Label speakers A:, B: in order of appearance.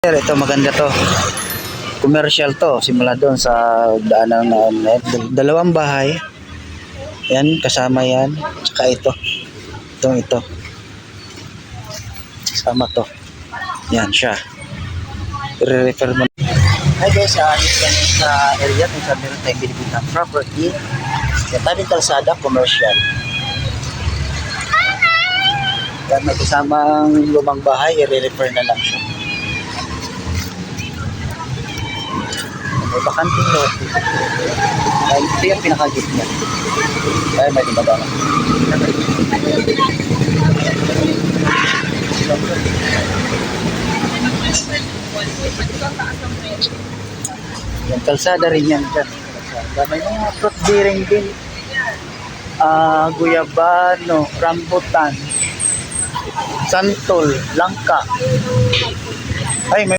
A: Ito maganda to. Commercial to. Simula doon sa daanan na dalawang bahay. Yan, kasama yan. Tsaka ito. Ito. Kasama to. Yan siya. I-refer mo. Hi guys, dito yan sa area kung saan meron tayong binibitang property. Yan, tabing kalsada, commercial. Yan, may kasamang lumang bahay, i-refer na lang siya. May bakanting lot. Ay, ito yung pinakagit niya. Ay, may diba na. Yung kalsada rin yan dyan. May mga fruit bearing din. Guyabano, rambutan, santol, langka. Ay, may